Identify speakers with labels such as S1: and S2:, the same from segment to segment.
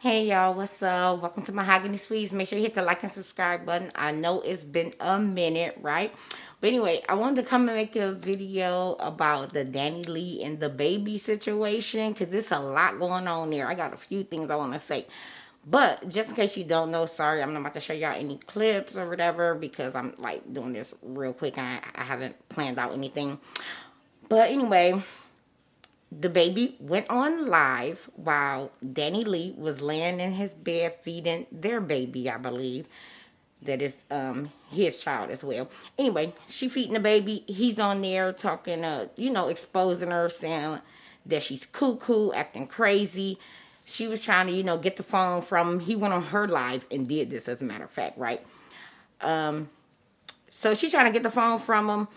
S1: Hey y'all, what's up? Welcome to Mahogany Sweets. Make sure you hit the like and subscribe button. I know it's been a minute, right? But anyway, I wanted to come and make a video about the DaniLeigh and DaBaby situation because there's a lot going on there. I got a few things I want to say. But just in case you don't know, sorry, I'm not about to show y'all any clips or whatever because I'm like doing this real quick and I haven't planned out anything. But anyway, DaBaby went on live while DaniLeigh was laying in his bed feeding their baby, I believe. That is his child as well. Anyway, she feeding the baby. He's on there talking, exposing her, saying that she's cuckoo, acting crazy. She was trying to, get the phone from him. He went on her live and did this, as a matter of fact, right? So she's trying to get the phone from him.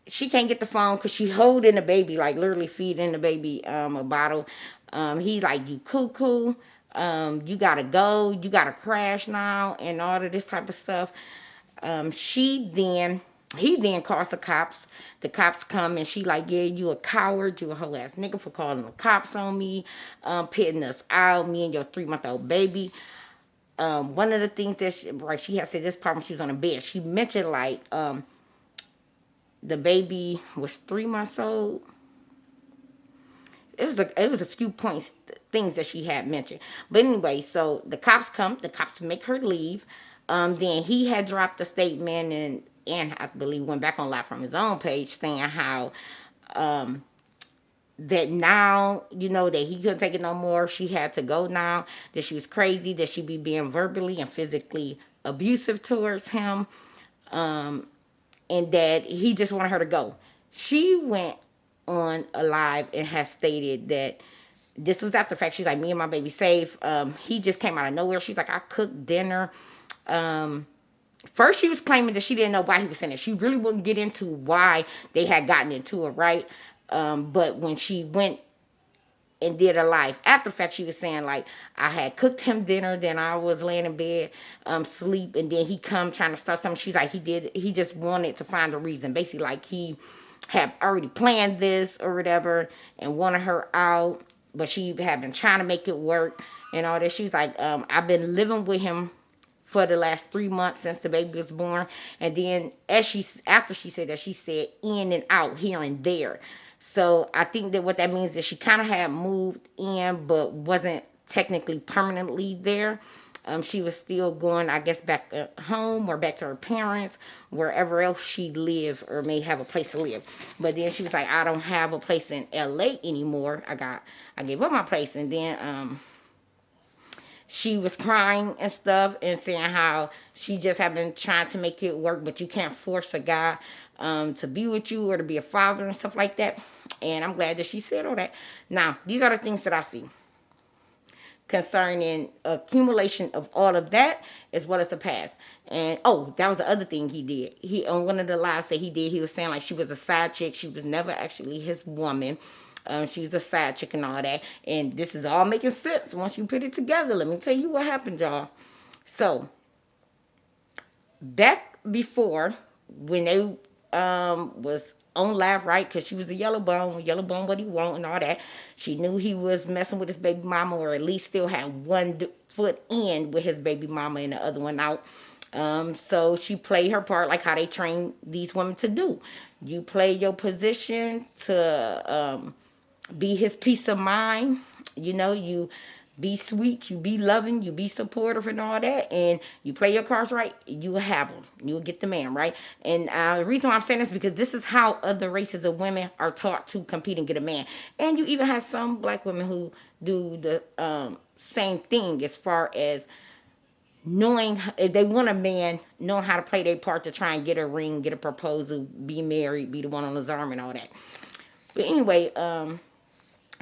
S1: She can't get the phone because she holding the baby, like literally feeding the baby a bottle. He like, you cuckoo, you gotta go, you gotta crash now, and all of this type of stuff. He then calls the cops. The cops come and she like, yeah, you a coward, you a whole ass nigga for calling the cops on me, pitting us out, me and your 3-month-old baby. One of the things that she had said this problem, she was on the bed. She mentioned like, the baby was 3 months old. It was a few points, things that she had mentioned. But anyway, so the cops come. The cops make her leave. Then he had dropped a statement and I believe went back on live from his own page saying how that now, that he couldn't take it no more. She had to go now. That she was crazy. That she be being verbally and physically abusive towards him. And that he just wanted her to go. She went on a live and has stated that this was after the fact. She's like, me and my baby safe. He just came out of nowhere. She's like, I cooked dinner. First, she was claiming that she didn't know why he was saying it. She really wouldn't get into why they had gotten into it, right? But when she went and did a live after the fact, she was saying like, I had cooked him dinner, then I was laying in bed, sleep, and then he come trying to start something. She's like, he just wanted to find a reason, basically like he had already planned this or whatever and wanted her out, but she had been trying to make it work and all this. She was like, I've been living with him for the last 3 months since the baby was born. And then after she said that, she said in and out, here and there. So I think that what that means is she kind of had moved in, but wasn't technically permanently there. She was still going, I guess, back home or back to her parents, wherever else she lived or may have a place to live. But then she was like, I don't have a place in LA anymore. I gave up my place. And then she was crying and stuff and saying how she just had been trying to make it work, but you can't force a guy to be with you or to be a father and stuff like that. And I'm glad that she said all that. Now, these are the things that I see concerning accumulation of all of that as well as the past. And that was the other thing he did. He on one of the lives that he did, he was saying like she was a side chick. She was never actually his woman. She was a side chick and all that. And this is all making sense once you put it together. Let me tell you what happened, y'all. So back before when they was on live, right? Because she was a yellow bone what he want and all that. She knew he was messing with his baby mama, or at least still had one foot in with his baby mama and the other one out. So she played her part like how they train these women to do. You play your position to be his peace of mind. You be sweet, you be loving, you be supportive and all that, and you play your cards right, you will have them. You will get the man, right? And the reason why I'm saying this is because this is how other races of women are taught to compete and get a man. And you even have some black women who do the same thing as far as knowing if they want a man, knowing how to play their part to try and get a ring, get a proposal, be married, be the one on his arm and all that. But anyway,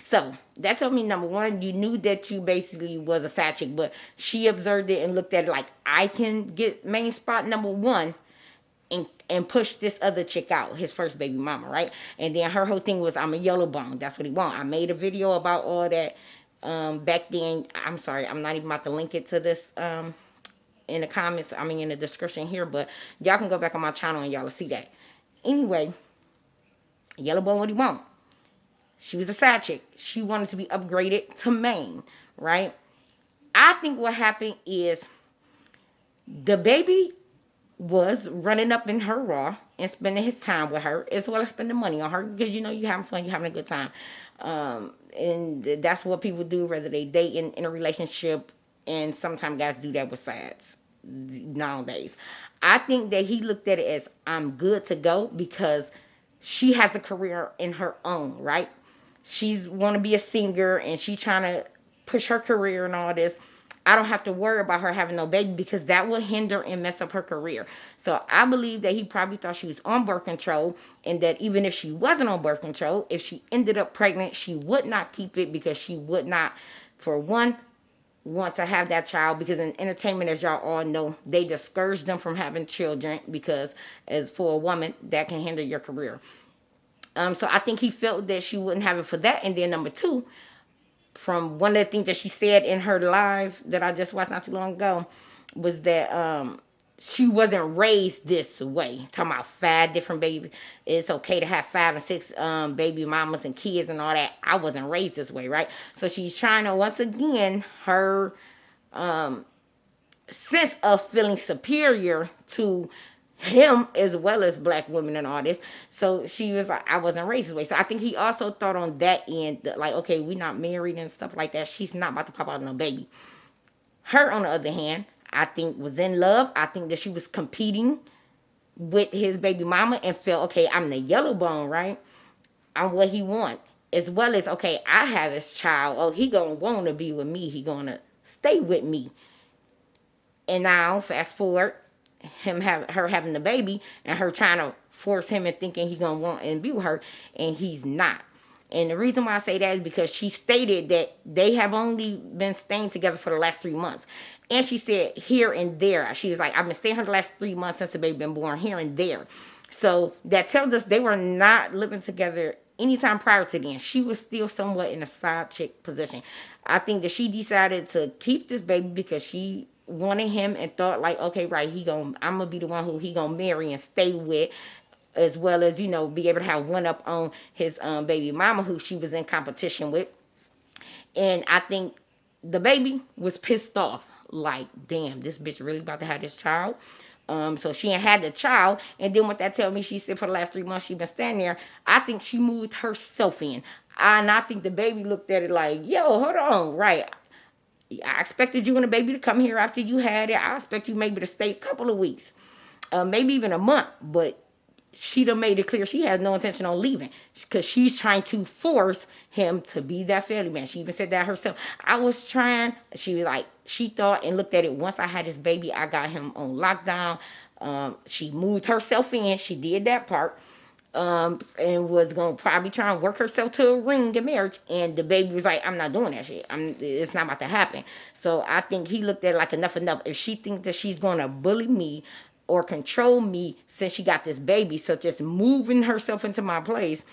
S1: so that told me, number one, you knew that you basically was a side chick, but she observed it and looked at it like, I can get main spot number one and push this other chick out, his first baby mama, right? And then her whole thing was, I'm a yellow bone. That's what he want. I made a video about all that back then. I'm sorry, I'm not even about to link it to this in the comments. I mean, in the description here, but y'all can go back on my channel and y'all will see that. Anyway, yellow bone, what he want? She was a side chick. She wanted to be upgraded to main, right? I think what happened is DaBaby was running up in her raw and spending his time with her as well as spending money on her because you know you having fun, you having a good time, and that's what people do whether they date in a relationship, and sometimes guys do that with sides nowadays. I think that he looked at it as I'm good to go because she has a career in her own right. She's want to be a singer and she trying to push her career and all this. I don't have to worry about her having no baby because that will hinder and mess up her career. So I believe that he probably thought she was on birth control and that even if she wasn't on birth control, if she ended up pregnant, she would not keep it because she would not, for one, want to have that child because in entertainment, as y'all all know, they discourage them from having children because as for a woman, that can hinder your career. So I think he felt that she wouldn't have it for that. And then number two, from one of the things that she said in her live that I just watched not too long ago, was that she wasn't raised this way. Talking about 5 different babies. It's okay to have 5 and 6 baby mamas and kids and all that. I wasn't raised this way, right? So she's trying to, once again, her sense of feeling superior to him as well as black women and all this. So she was like, I wasn't raised this way. So I think he also thought on that end that like, okay, we not married and stuff like that. She's not about to pop out no baby. Her, on the other hand, I think was in love. I think that she was competing with his baby mama and felt, okay, I'm the yellow bone, right? I'm what he want. As well as, okay, I have his child. Oh, he gonna want to be with me. He gonna stay with me. And now, fast forward, her having the baby and her trying to force him and thinking he gonna want and be with her, and he's not. And the reason why I say that is because she stated that they have only been staying together for the last 3 months. And she said here and there. She was like, I've been staying here the last 3 months since the baby been born, here and there. So that tells us they were not living together anytime prior to then. She was still somewhat in a side chick position. I think that she decided to keep this baby because she wanted him and thought like, okay, right, I'm gonna be the one who he gonna marry and stay with, as well as, you know, be able to have one up on his baby mama who she was in competition with. And I think DaBaby was pissed off, like, damn, this bitch really about to have this child. So she ain't had the child. And then what that tell me, she said for the last 3 months she been standing there. I think she moved herself in. And I think DaBaby looked at it like, yo, hold on, right. I expected you and the baby to come here after you had it. I expect you maybe to stay a couple of weeks, maybe even a month. But she done made it clear she has no intention on leaving because she's trying to force him to be that family man. She even said that herself. I was trying. She was like, she thought and looked at it. Once I had this baby, I got him on lockdown. She moved herself in. She did that part. And was gonna probably try and work herself to a ring in marriage, and DaBaby was like, I'm not doing that shit. It's not about to happen. So I think he looked at it like enough. If she thinks that she's gonna bully me or control me since she got this baby, so just moving herself into my place,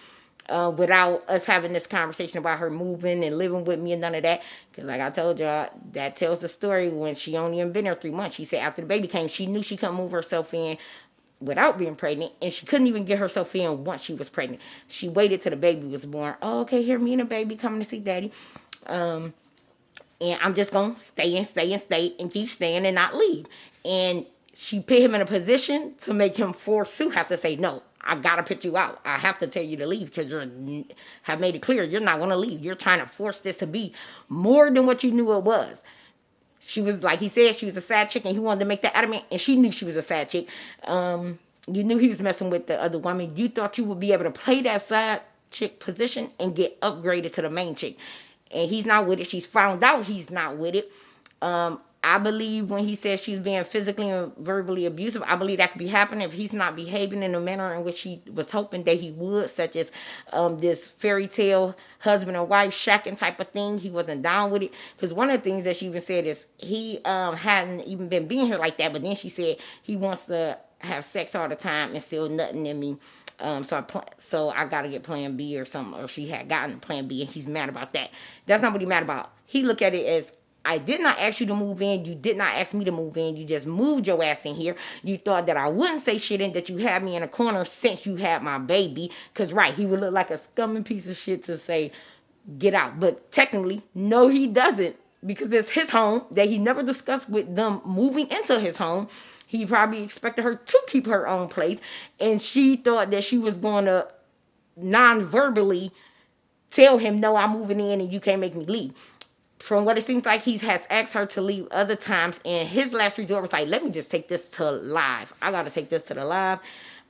S1: without us having this conversation about her moving and living with me and none of that. Because like I told y'all, that tells the story when she only been there 3 months. She said after the baby came, she knew she couldn't move herself in without being pregnant, and she couldn't even get herself in once she was pregnant. She waited till the baby was born. Oh, okay, here me and the baby coming to see daddy. And I'm just gonna stay and keep staying and not leave. And she put him in a position to make him force to have to say, no, I gotta put you out. I have to tell you to leave because you have made it clear you're not gonna leave. You're trying to force this to be more than what you knew it was. She was, like he said, she was a side chick, and he wanted to make that adamant, and she knew she was a side chick. You knew he was messing with the other woman. You thought you would be able to play that side chick position and get upgraded to the main chick. And he's not with it. She's found out he's not with it. I believe when he says she's being physically and verbally abusive, I believe that could be happening if he's not behaving in the manner in which he was hoping that he would, such as this fairy tale husband and wife shacking type of thing. He wasn't down with it. Because one of the things that she even said is he hadn't even been being here like that. But then she said he wants to have sex all the time and still nothing in me. So I got to get plan B or something. Or she had gotten plan B and he's mad about that. That's not what he's mad about. He looked at it as, I did not ask you to move in. You did not ask me to move in. You just moved your ass in here. You thought that I wouldn't say shit and that you had me in a corner since you had my baby. Because, right, he would look like a scumming piece of shit to say, get out. But technically, no, he doesn't. because it's his home that he never discussed with them moving into his home. He probably expected her to keep her own place, and she thought that she was going to non-verbally tell him, no, I'm moving in and you can't make me leave. From what it seems like, he has asked her to leave other times, and his last resort was like, let me just take this to live. I got to take this to the live.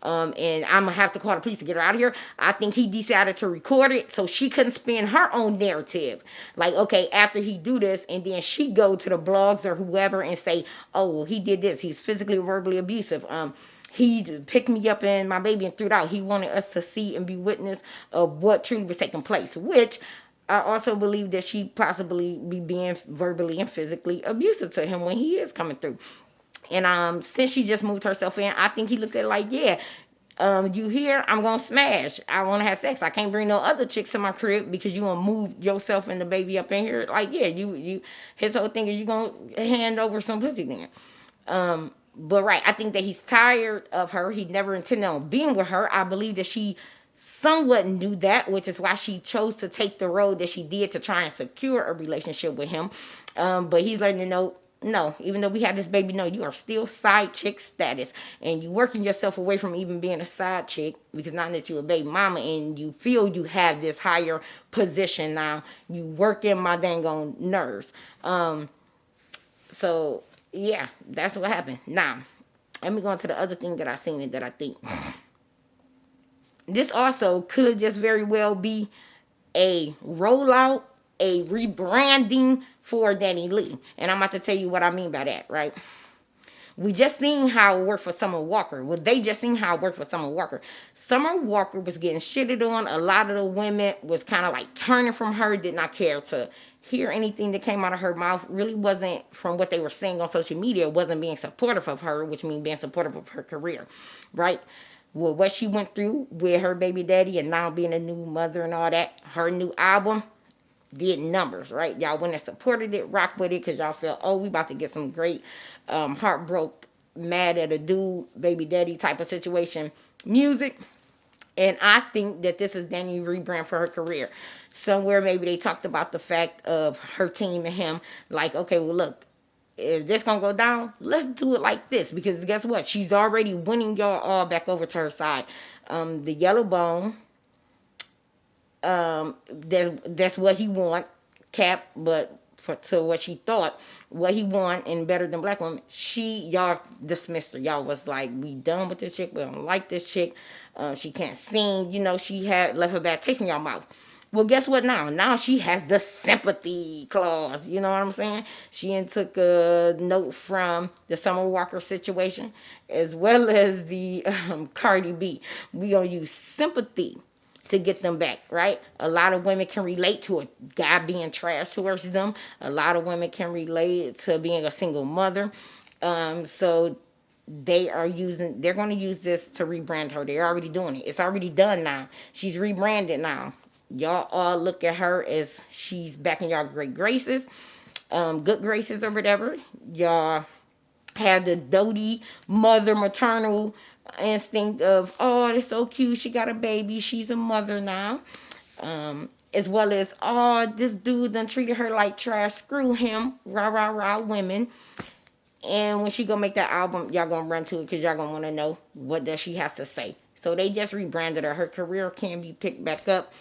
S1: And I'm going to have to call the police to get her out of here. I think he decided to record it so she couldn't spin her own narrative. Like, okay, after he do this, and then she go to the blogs or whoever and say, oh, he did this. He's physically or verbally abusive. He picked me up and my baby and threw it out. He wanted us to see and be witness of what truly was taking place, which I also believe that she possibly be being verbally and physically abusive to him when he is coming through. And since she just moved herself in, I think he looked at it like, yeah, you here, I'm going to smash. I want to have sex. I can't bring no other chicks to my crib because you going to move yourself and the baby up in here. Like, yeah, his whole thing is you going to hand over some pussy then. But right, I think that he's tired of her. He never intended on being with her. I believe that she somewhat knew that, which is why she chose to take the road that she did to try and secure a relationship with him. But he's letting her know, no, even though we had this baby, no, you are still side chick status. And you working yourself away from even being a side chick, because now that you're a baby mama and you feel you have this higher position now, you working my dang on nerves. So yeah, that's what happened. Now, let me go on to the other thing that I seen and that I think this also could just very well be a rollout, a rebranding for DaniLeigh. And I'm about to tell you what I mean by that, right? We just seen how it worked for Summer Walker. Well, they just seen how it worked for Summer Walker. Summer Walker was getting shitted on. A lot of the women was kind of like turning from her, did not care to hear anything that came out of her mouth. Really wasn't, from what they were saying on social media, wasn't being supportive of her, which means being supportive of her career, right? Well, what she went through with her baby daddy and now being a new mother and all that, her new album did numbers, right? Y'all went and supported it, rock with it, because y'all felt, oh, we about to get some great heartbroke, mad at a dude, baby daddy type of situation music. And I think that this is Danny rebrand for her career. Somewhere maybe they talked about the fact of her team and him, like, okay, well, look, if this gonna go down, let's do it like this. Because guess what? She's already winning y'all all back over to her side. The yellow bone, that's what he want, Cap, but to what she thought, what he want and better than black women, y'all dismissed her. Y'all was like, we done with this chick. We don't like this chick. She can't sing. You know, she had left her bad taste in y'all mouth. Well, guess what now? Now she has the sympathy clause. You know what I'm saying? She took a note from the Summer Walker situation as well as the Cardi B. We gonna use sympathy to get them back, right? A lot of women can relate to a guy being trash towards them. A lot of women can relate to being a single mother. So they're going to use this to rebrand her. They're already doing it. It's already done now. She's rebranded now. Y'all all look at her as she's back in y'all great graces, good graces or whatever. Y'all have the doty mother maternal instinct of, oh, it's so cute, she got a baby, she's a mother now. As well as, oh, this dude done treated her like trash, screw him, rah, rah, rah, women. And when she gonna make that album, y'all gonna run to it because y'all gonna want to know what does she has to say. So they just rebranded her. Her career can be picked back up.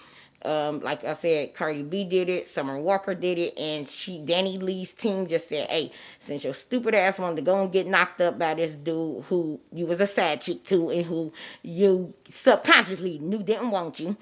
S1: Like I said, Cardi B did it, Summer Walker did it, and DaniLeigh's team just said, hey, since your stupid ass wanted to go and get knocked up by this dude who you was a side chick to and who you subconsciously knew didn't want you,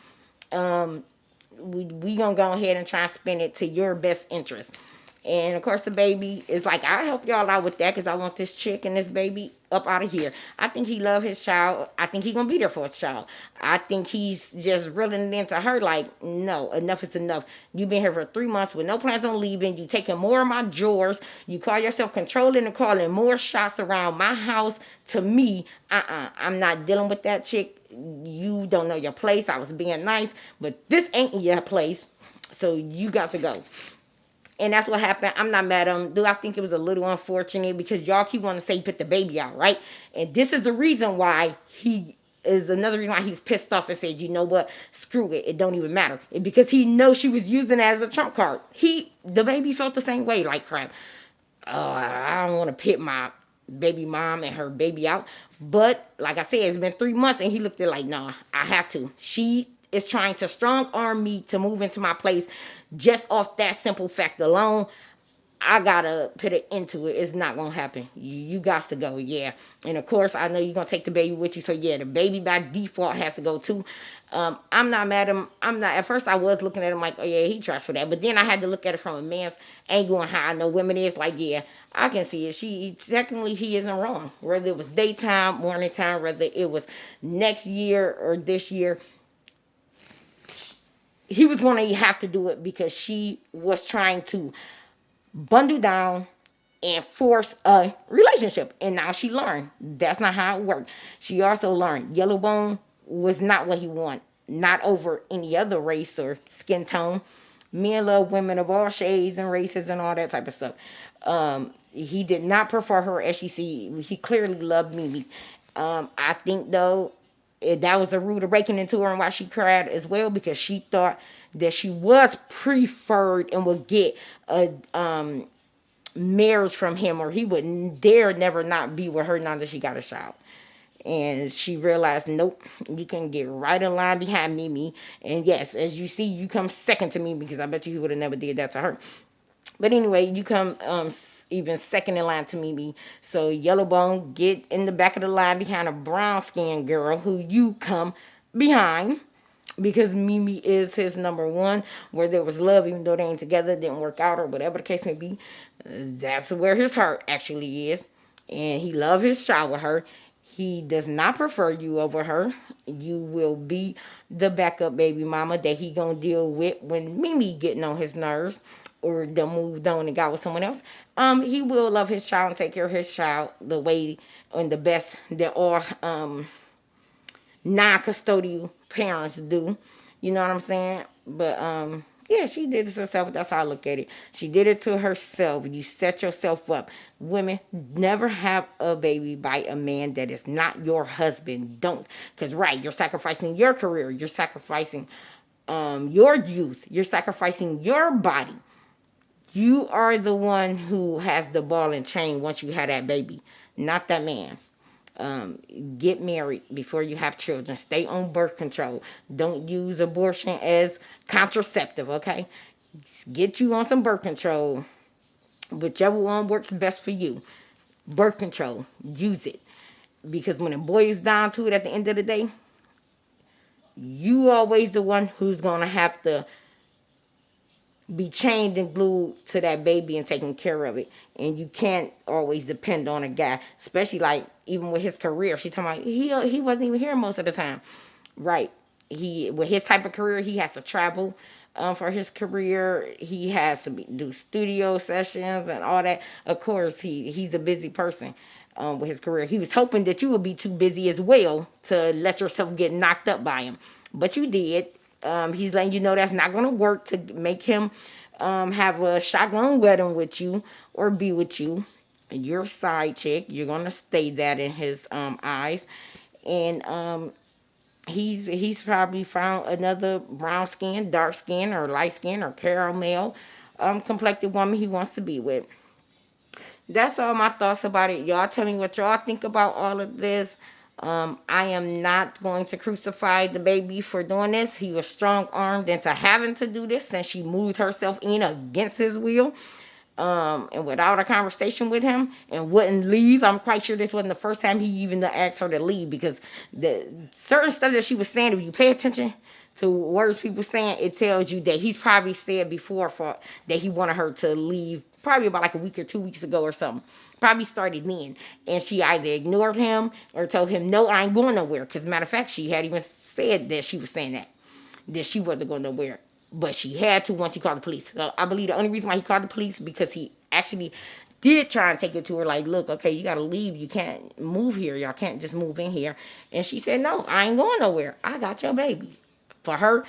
S1: we gonna go ahead and try and spin it to your best interest. And, of course, DaBaby is like, I help y'all out with that because I want this chick and this baby up out of here. I think he love his child. I think he going to be there for his child. I think he's just reeling it into her like, no, enough is enough. You been here for 3 months with no plans on leaving. You taking more of my drawers. You call yourself controlling and calling more shots around my house. To me, I'm not dealing with that chick. You don't know your place. I was being nice, but this ain't your place. So you got to go. And that's what happened. I'm not mad at him. Do I think it was a little unfortunate because y'all keep wanting to say he put the baby out, right? And this is the reason why he is another reason why he's pissed off and said, you know what, screw it, it don't even matter. Because he knows she was using it as a trump card. DaBaby felt the same way, like crap. I don't want to pit my baby mom and her baby out. But like I said, it's been 3 months and he looked at it like, nah, I have to. She is trying to strong arm me to move into my place just off that simple fact alone. I gotta put it into it. It's not gonna happen. You got to go, yeah. And of course, I know you're gonna take the baby with you, so yeah, the baby by default has to go too. I'm not mad at him. I'm not. At first, I was looking at him like, oh yeah, he tries for that. But then I had to look at it from a man's angle and how I know women is. Like, yeah, I can see it. Technically, he isn't wrong. Whether it was daytime, morning time, whether it was next year or this year, he was going to have to do it because she was trying to bundle down and force a relationship. And now she learned that's not how it worked. She also learned Yellowbone was not what he wanted. Not over any other race or skin tone. Men love women of all shades and races and all that type of stuff. He did not prefer her as she see. He clearly loved Mimi. I think though that was a rude awakening to her and why she cried as well, because she thought that she was preferred and would get a marriage from him, or he would dare never not be with her now that she got a child. And she realized, nope, you can get right in line behind Mimi. And yes, as you see, you come second to me, because I bet you he would have never did that to her. But anyway, you come even second in line to Mimi. So Yellowbone, get in the back of the line behind a brown-skinned girl who you come behind, because Mimi is his number one. Where there was love, even though they ain't together, didn't work out, or whatever the case may be, that's where his heart actually is. And he loved his child with her. He does not prefer you over her. You will be the backup baby mama that he gonna deal with when Mimi getting on his nerves, or they moved on and got with someone else. He will love his child and take care of his child the way and the best that all non-custodial parents do. You know what I'm saying? But yeah, she did it to herself. That's how I look at it. She did it to herself. You set yourself up. Women, never have a baby by a man that is not your husband. Don't. Because, right, you're sacrificing your career. You're sacrificing your youth. You're sacrificing your body. You are the one who has the ball and chain once you have that baby, not that man. Get married before you have children. Stay on birth control. Don't use abortion as contraceptive, okay? Get you on some birth control. Whichever one works best for you. Birth control. Use it. Because when it boils down to it at the end of the day, you always the one who's going to have to be chained and glued to that baby and taking care of it. And you can't always depend on a guy, especially like even with his career. She talking about he wasn't even here most of the time. Right. He, with his type of career, he has to travel for his career. He has to do studio sessions and all that. Of course, he's a busy person with his career. He was hoping that you would be too busy as well to let yourself get knocked up by him. But you did. He's letting you know that's not going to work to make him have a shotgun wedding with you or be with you. You're a side chick. You're going to stay that in his eyes. And he's probably found another brown skin, dark skin, or light skin, or caramel complected woman he wants to be with. That's all my thoughts about it. Y'all tell me what y'all think about all of this. I am not going to crucify DaBaby for doing this. He was strong-armed into having to do this since she moved herself in against his will. And without a conversation with him, and wouldn't leave. I'm quite sure this wasn't the first time he even asked her to leave, because the certain stuff that she was saying, if you pay attention to words people saying, it tells you that he's probably said before that he wanted her to leave probably about like a week or 2 weeks ago or something. Probably started then. And she either ignored him or told him, no, I ain't going nowhere. Because matter of fact, she had even said that she was saying that she wasn't going nowhere. But she had to once he called the police. So I believe the only reason why he called the police, because he actually did try and take it to her like, look, okay, you got to leave. You can't move here. Y'all can't just move in here. And she said, no, I ain't going nowhere. I got your baby. For her,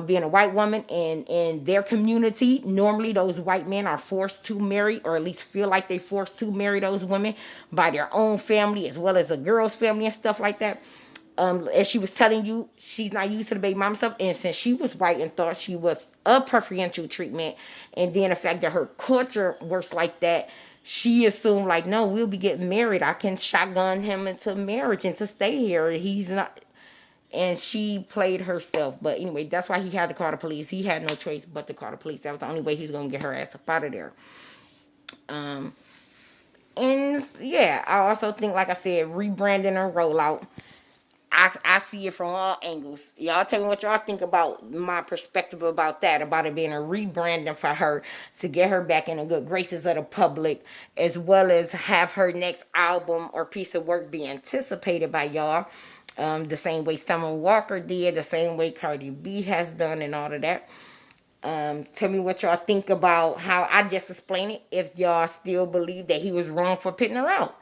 S1: being a white woman and in their community, normally those white men are forced to marry, or at least feel like they forced to marry those women by their own family as well as the girl's family and stuff like that. As she was telling you, she's not used to the baby mama stuff. And since she was white and thought she was a preferential treatment, and then the fact that her culture works like that, she assumed like, no, we'll be getting married. I can shotgun him into marriage and to stay here. He's not. And she played herself. But anyway, that's why he had to call the police. He had no choice but to call the police. That was the only way he was going to get her ass up out of there. And yeah, I also think, like I said, rebranding her rollout. I see it from all angles. Y'all tell me what y'all think about my perspective about that, about it being a rebranding for her to get her back in the good graces of the public, as well as have her next album or piece of work be anticipated by y'all. The same way Summer Walker did, the same way Cardi B has done, and all of that. Tell me what y'all think about how I just explained it. If y'all still believe that he was wrong for putting her out,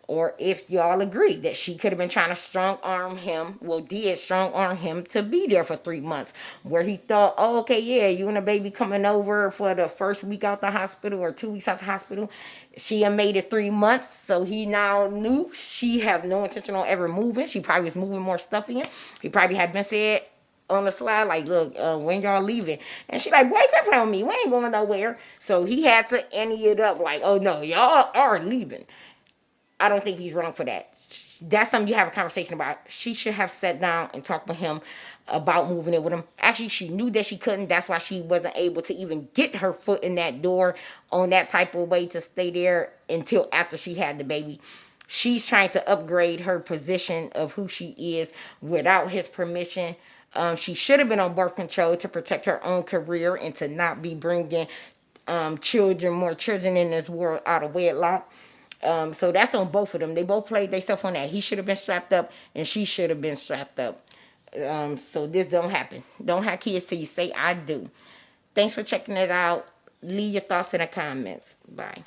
S1: or if y'all agree that she could have been trying to strong arm him, did strong arm him to be there for 3 months, where he thought, oh, okay, yeah, you and the baby coming over for the first week out the hospital or 2 weeks out the hospital. She had made it 3 months, so he now knew she has no intention on ever moving. She probably was moving more stuff in. He probably had been said on the slide, like, look, when y'all leaving? And she like, boy, quit playing with me. We ain't going nowhere. So he had to ante it up like, oh, no, y'all are leaving. I don't think he's wrong for that. That's something you have a conversation about. She should have sat down and talked with him about moving in with him. Actually, she knew that she couldn't. That's why she wasn't able to even get her foot in that door on that type of way to stay there until after she had the baby. She's trying to upgrade her position of who she is without his permission. She should have been on birth control to protect her own career and to not be bringing more children in this world out of wedlock. So that's on both of them. They both played themselves on that. He should have been strapped up and she should have been strapped up. So this don't happen. Don't have kids till you say I do. Thanks for checking it out. Leave your thoughts in the comments. Bye.